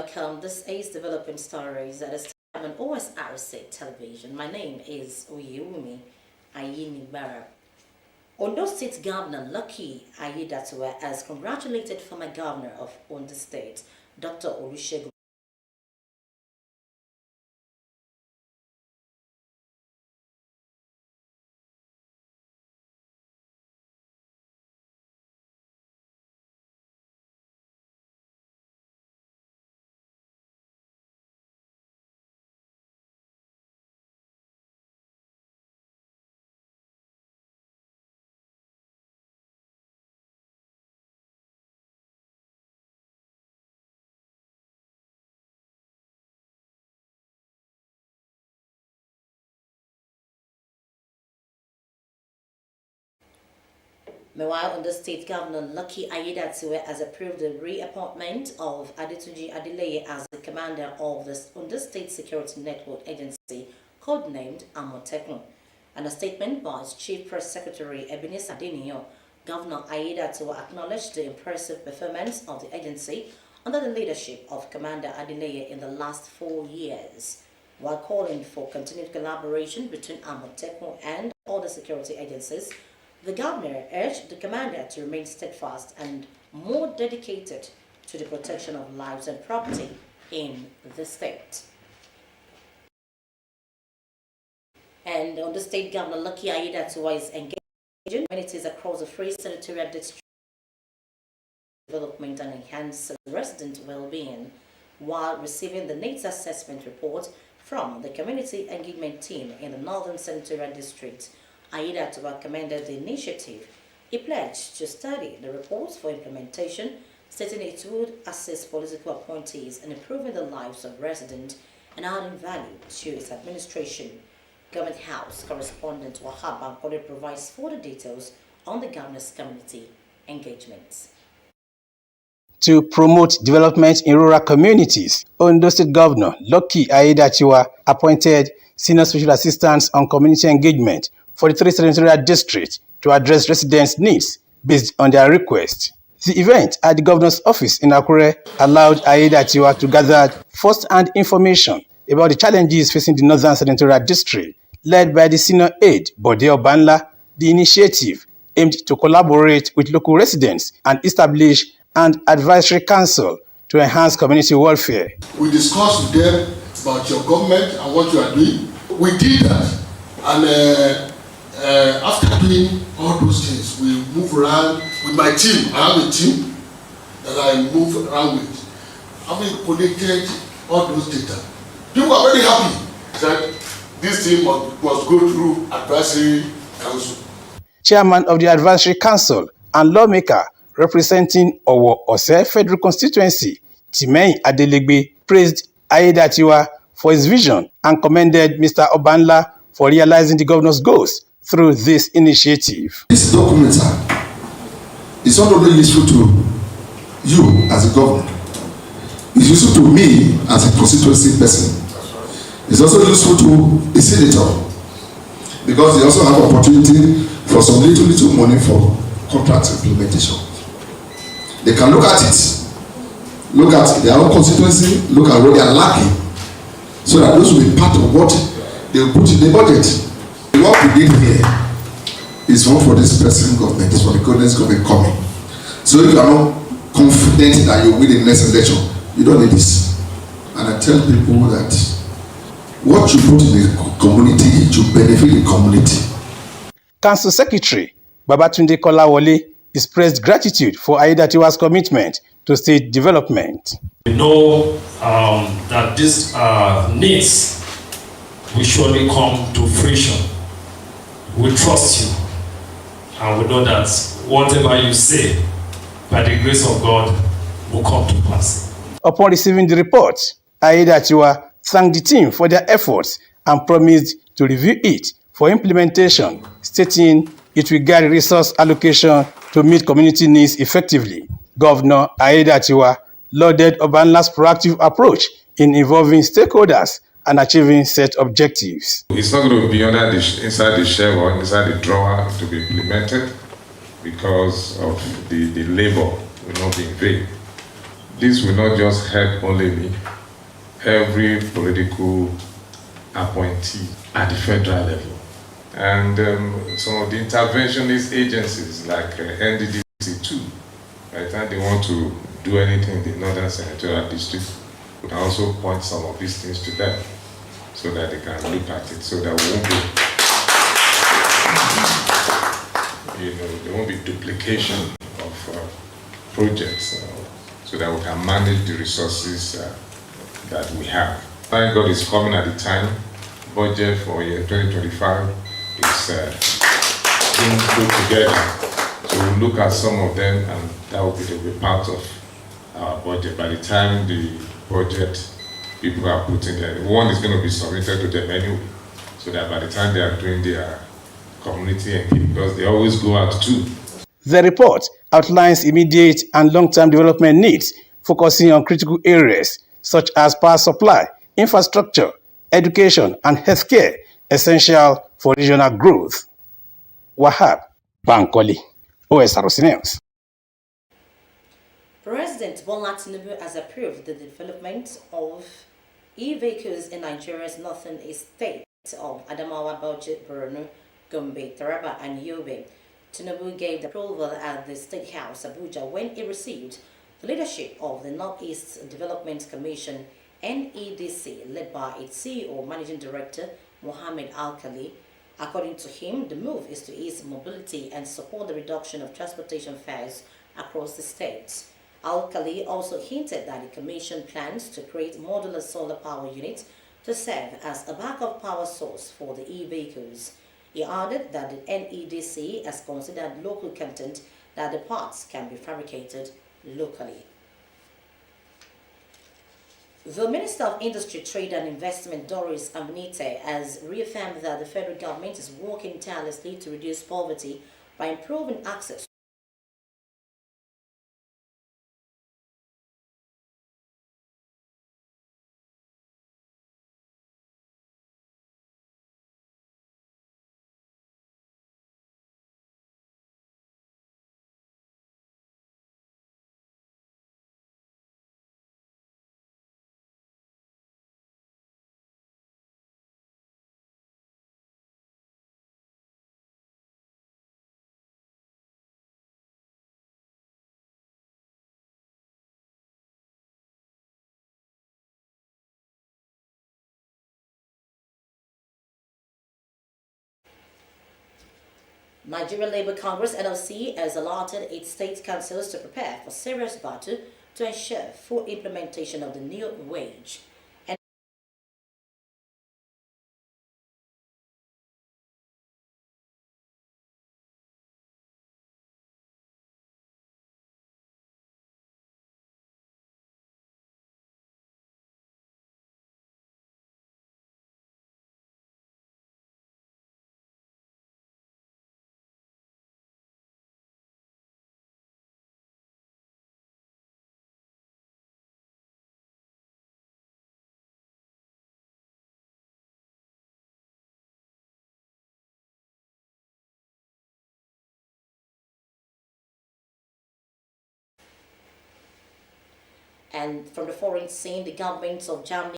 welcome. This is Developing Stories at this time on Osrc television. My name is Oyewumi Ayinibara. Ondo State Governor Lucky Aiyedatiwa has congratulated former Governor of Ondo State, Dr. Olusegun. Meanwhile, Ondo State Governor Lucky Aiyedatiwa has approved the reappointment of Adetunji Adeleye as the commander of the Ondo State Security Network Agency, codenamed Amotekun. And a statement by its Chief Press Secretary Ebenezer Adeniyo, Governor Aiyedatiwa acknowledged the impressive performance of the agency under the leadership of Commander Adeleye in the last 4 years, while calling for continued collaboration between Amotekun and other security agencies. The governor urged the commander to remain steadfast and more dedicated to the protection of lives and property in the state. And Ondo State Governor Lucky Aiyedatiwa is engaging communities across the Free Senatorial District development and enhance resident well-being, while receiving the needs assessment report from the community engagement team in the Northern Senatorial District. Aiyedatiwa commended the initiative. He pledged to study the reports for implementation, stating it would assist political appointees in improving the lives of residents and adding value to its administration. Government House correspondent Wahab Bankole provides further details on the governor's community engagements. To promote development in rural communities, Ondo State Governor Lucky Aiyedatiwa appointed Senior Special Assistants on Community Engagement for the 3 senatorial districts to address residents' needs based on their request. The event at the governor's office in Akure allowed Aiyedatiwa to gather first-hand information about the challenges facing the Northern Senatorial District. Led by the senior aide, Bode Obanla, the initiative aimed to collaborate with local residents and establish an advisory council to enhance community welfare. We discussed with them about your government and what you are doing. We did that, and after doing all those things, we move around with my team. I have a team that I move around with. Having collected all those data, people are very happy that this team must go through advisory council. Chairman of the advisory council and lawmaker representing Osrc Federal Constituency, Timehin Adelegbe, praised Aiyedatiwa for his vision and commended Mr. Obanla for realizing the governor's goals through this initiative. This document is not only useful to you as a governor, it's useful to me as a constituency person. It's also useful to a senator because they also have opportunity for some little money for contract implementation. They can look at it, look at their own constituency, look at what they are lacking, so that those will be part of what they will put in the budget. What we did here is one for this present government, is for the current government coming. So if you are not confident that you will win the next election, you don't need this. And I tell people that what you put in the community to benefit the community. Council Secretary Babatunde Kolawole expressed gratitude for Aiyedatiwa's commitment to state development. We know that these needs will surely come to fruition. We trust you, and we know that whatever you say, by the grace of God, will come to pass. Upon receiving the report, Aiyedatiwa thanked the team for their efforts and promised to review it for implementation, stating it will guide resource allocation to meet community needs effectively. Governor Aiyedatiwa lauded Obanla's proactive approach in involving stakeholders and achieving set objectives. It's not going to be inside the shelf or inside the drawer to be implemented because of the labor will not be in vain. this will not just help only me, every political appointee at the federal level. And some of the interventionist agencies like NDDC too, by the time they want to do anything in the Northern Senatorial District, we can also point some of these things to them so that they can look at it, so that there won't be duplication of projects, so that we can manage the resources that we have. Thank God it's coming at the time. Budget for year 2025 is being put together. So we'll look at some of them, and that will be part of our budget. By the time the budget people are putting there, one is going to be submitted to them anyway, so that by the time they are doing their community engagement, because they always go out too. The report outlines immediate and long-term development needs, focusing on critical areas such as power supply, infrastructure, education, and healthcare, essential for regional growth. Wahab Bankole, Osrc News. President Bola Tinubu has approved the development of e-vehicles in Nigeria's northern state of Adamawa, Bauchi, Borno, Gombe, Taraba, and Yobe. Tinubu gave the approval at the State House, Abuja, when he received the leadership of the Northeast Development Commission, NEDC, led by its CEO, Managing Director, Mohammed Al-Khali. According to him, the move is to ease mobility and support the reduction of transportation fares across the states. Al-Khali also hinted that the Commission plans to create modular solar power units to serve as a backup power source for the e-vehicles. He added that the NEDC has considered local content, that the parts can be fabricated locally. The Minister of Industry, Trade and Investment, Doris Amunite, has reaffirmed that the federal government is working tirelessly to reduce poverty by improving access Nigeria Labour Congress (NLC) has allotted its state councils to prepare for serious battle to ensure full implementation of the new wage. And from the foreign scene, the governments of Germany